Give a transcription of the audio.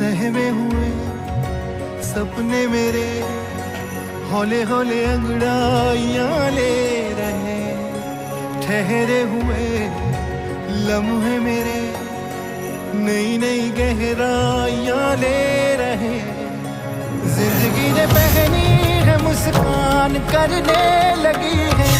सहमे हुए सपने मेरे हौले हौले अंगड़ाइयां ले रहे, ठहरे हुए लम्हे मेरे नई नई गहराइयां ले रहे। जिंदगी ने पहनी है मुस्कान करने लगी है,